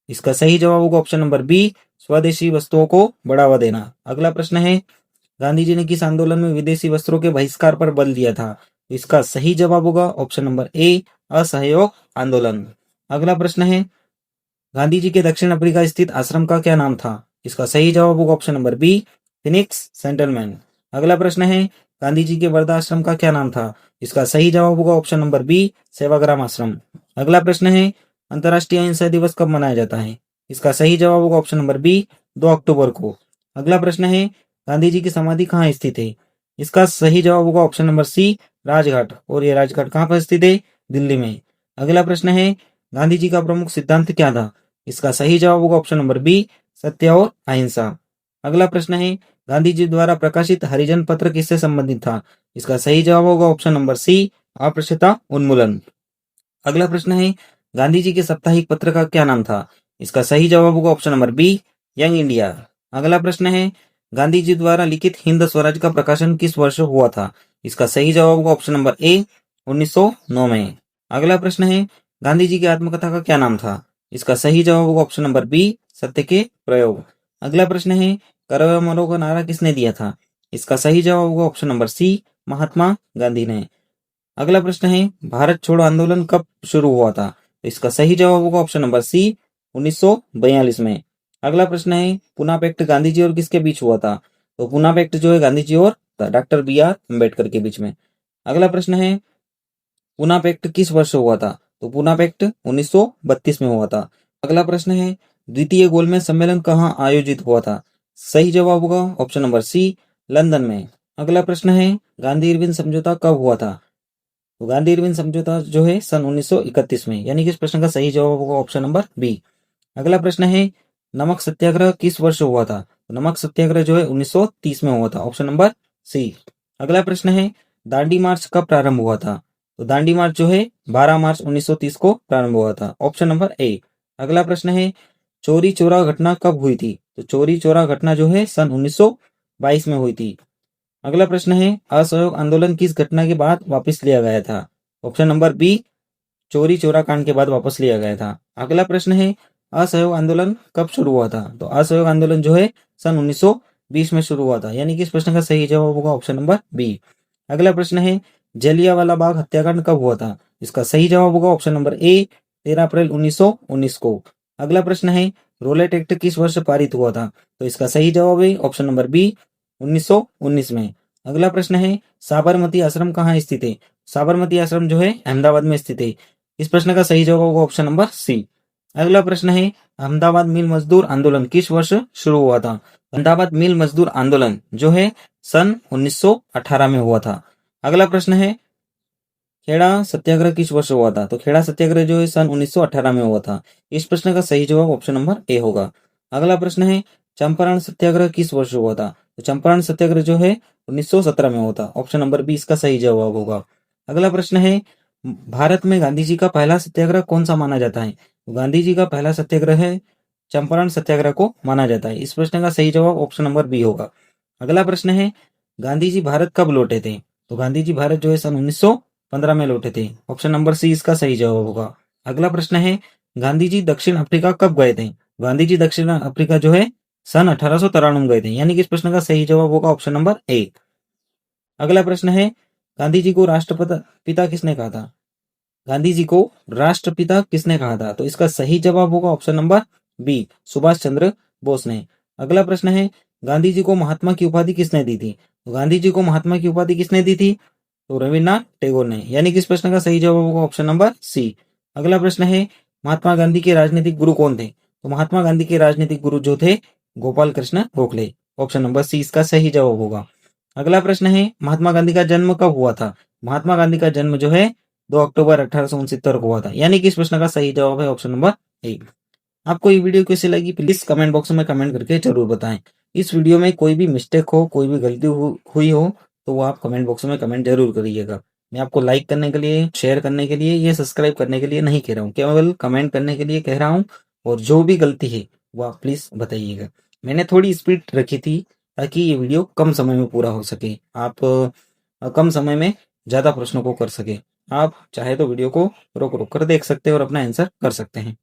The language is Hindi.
इसका सही जवाब होगा ऑप्शन नंबर बी, स्वदेशी वस्तुओं को बढ़ावा देना। अगला प्रश्न है, गांधी जी ने किस आंदोलन में विदेशी वस्त्रों के बहिष्कार पर बल दिया था? इसका सही जवाब होगा ऑप्शन नंबर ए, असहयोग आंदोलन। अगला प्रश्न है, गांधी जी के दक्षिण अफ्रीका स्थित आश्रम का क्या नाम था? इसका सही जवाब होगा option number B, Phoenix settlement. अगला प्रश्न है, गांधी जी के वर्धा आश्रम का क्या नाम था? इसका सही जवाब होगा ऑप्शन नंबर बी, सेवाग्राम आश्रम। अगला प्रश्न है, अंतर्राष्ट्रीय अहिंसा दिवस कब मनाया जाता है? इसका सही जवाब होगा ऑप्शन नंबर बी, 2 अक्टूबर को। अगला प्रश्न है, गांधी जी की समाधि कहाँ स्थित है? इसका सही जवाब होगा ऑप्शन नंबर सी, राजघाट। और ये राजघाट कहाँ पर स्थित है? दिल्ली में। अगला प्रश्न है, गांधी जी का प्रमुख सिद्धांत क्या था? इसका सही जवाब होगा ऑप्शन नंबर बी, सत्य और अहिंसा। अगला प्रश्न है, गांधी जी द्वारा प्रकाशित हरिजन पत्र किससे संबंधित था? इसका सही जवाब होगा ऑप्शन नंबर सी, अस्पृश्यता उन्मूलन। अगला प्रश्न है, गांधी जी के साप्ताहिक पत्र का क्या नाम था? इसका सही जवाब होगा option number B, young India. अगला प्रश्न है, गांधी जी द्वारा लिखित हिंद स्वराज का प्रकाशन किस वर्ष हुआ था? इसका सही जवाब होगा ऑप्शन नंबर ए, 1909 में। अगला प्रश्न है, गांधी जी की आत्मकथा का क्या नाम था? इसका सही जवाब होगा ऑप्शन नंबर बी, सत्य के प्रयोग। अगला प्रश्न है, करो या मरो का नारा किसने दिया था? इसका सही जवाब होगा ऑप्शन नंबर सी, महात्मा गांधी ने। अगला प्रश्न है, भारत छोड़ो आंदोलन कब शुरू हुआ था? इसका सही जवाब होगा ऑप्शन नंबर सी, 1942 में। अगला प्रश्न है, पुना पैक्ट गांधी जी और किसके बीच हुआ था? तो पुना पैक्ट जो है गांधी जी और डॉक्टर बी आर अम्बेडकर के बीच में। अगला प्रश्न है, पुना पैक्ट किस वर्ष हुआ था? तो पुना पैक्ट 1932 में हुआ था। अगला प्रश्न है, द्वितीय गोलमेज सम्मेलन कहाँ आयोजित हुआ था? सही जवाब होगा ऑप्शन नंबर सी, लंदन में। अगला प्रश्न है, गांधी इरविन समझौता कब हुआ था? तो गांधी इरविन समझौता जो है सन 1931 में, यानी कि इस प्रश्न का सही जवाब होगा ऑप्शन नंबर बी। अगला प्रश्न है, नमक सत्याग्रह किस वर्ष हुआ था? तो नमक सत्याग्रह जो है 1930 में हुआ था, ऑप्शन नंबर सी। अगला प्रश्न है, दांडी मार्च कब प्रारंभ हुआ था? तो दांडी मार्च जो है 12 मार्च 1930 को प्रारंभ हुआ था, ऑप्शन नंबर ए। अगला प्रश्न है, चोरी चोरा घटना कब हुई थी? तो चोरी चोरा घटना जो है सन 1922 में हुई थी। अगला प्रश्न है, असहयोग आंदोलन किस घटना के बाद वापस लिया गया था? ऑप्शन नंबर बी, चोरी चोरा कांड के बाद वापस लिया गया था। अगला प्रश्न है, असहयोग आंदोलन कब शुरू हुआ था? तो असहयोग आंदोलन जो है सन 1920 में शुरू हुआ था, यानी कि इस प्रश्न का सही जवाब होगा ऑप्शन नंबर बी। अगला प्रश्न है, जलियांवाला बाग हत्याकांड कब हुआ था? इसका सही जवाब होगा ऑप्शन नंबर ए, 13 अप्रैल 1919 को। अगला प्रश्न है, रोलेट एक्ट किस वर्ष पारित हुआ था? तो इसका सही जवाब है ऑप्शन नंबर बी, 1919 में। अगला प्रश्न है, साबरमती आश्रम कहाँ स्थित है? साबरमती आश्रम जो है अहमदाबाद में स्थित है। इस प्रश्न का सही जवाब होगा ऑप्शन नंबर सी। अगला प्रश्न है, अहमदाबाद मिल मजदूर आंदोलन किस वर्ष शुरू हुआ था? अहमदाबाद मिल मजदूर आंदोलन जो है सन 1918 में हुआ था। अगला प्रश्न है, खेड़ा सत्याग्रह किस वर्ष हुआ था? तो खेड़ा सत्याग्रह जो है सन 1918 में हुआ था। इस प्रश्न का सही जवाब ऑप्शन नंबर ए होगा। अगला प्रश्न है, चंपारण सत्याग्रह किस वर्ष हुआ था? तो चंपारण सत्याग्रह जो है 1917 में हुआ था, ऑप्शन नंबर बी इसका सही जवाब होगा। अगला प्रश्न है, भारत में गांधी जी का पहला सत्याग्रह कौन सा माना जाता है? तो गांधी जी का पहला सत्याग्रह है चंपारण सत्याग्रह को माना जाता है। इस प्रश्न का सही जवाब ऑप्शन नंबर बी होगा। अगला प्रश्न है, गांधी जी भारत कब लौटे थे? तो गांधी जी भारत जो है सन 1915 में लौटे थे, ऑप्शन नंबर सी इसका सही जवाब होगा। अगला प्रश्न है, गांधी जी दक्षिण अफ्रीका कब गए थे? गांधी जी दक्षिण अफ्रीका जो है सन 1893 में गए थे, यानी कि इस प्रश्न का सही जवाब होगा ऑप्शन नंबर ए। अगला प्रश्न है, गांधी जी को राष्ट्रपिता किसने कहा था? गांधी जी को राष्ट्रपिता किसने कहा था? तो इसका सही जवाब होगा option number B, Subhash Chandra Bose ने। अगला प्रश्न है, गांधी जी को महात्मा की उपाधि किसने दी थी? तो गांधी जी को महात्मा की उपाधि किसने दी थी? तो रविन्द्रनाथ टैगोर ने, यानी कि इस प्रश्न का सही जवाब होगा ऑप्शन नंबर सी। अगला प्रश्न है, महात्मा गांधी के राजनीतिक गुरु कौन थे? तो महात्मा गांधी के राजनीतिक गुरु जो थे Gopal Krishna Gokhale, option number C इसका सही जवाब होगा। अगला प्रश्न है, महात्मा गांधी का जन्म कब हुआ था? महात्मा गांधी का जन्म जो है 2 अक्टूबर 1869 को हुआ था, यानी कि इस प्रश्न का सही जवाब है ऑप्शन नंबर ए। आपको ये वीडियो कैसी लगी प्लीज कमेंट बॉक्स में कमेंट करके जरूर बताएं। इस वीडियो में कोई भी मिस्टेक हो, कोई भी गलती हुई हो तो वो आप कमेंट बॉक्स में कमेंट जरूर करिएगा। मैं आपको लाइक करने के लिए, शेयर करने के लिए या सब्सक्राइब करने के लिए नहीं कह रहा हूँ, केवल कमेंट करने के लिए कह रहा हूँ। और जो भी गलती है वो आप प्लीज बताइएगा। मैंने थोड़ी स्पीड रखी थी ताकि ये वीडियो कम समय में पूरा हो सके, आप कम समय में ज्यादा प्रश्नों को कर सके। आप चाहे तो वीडियो को रोक रोक कर देख सकते हैं और अपना आंसर कर सकते हैं।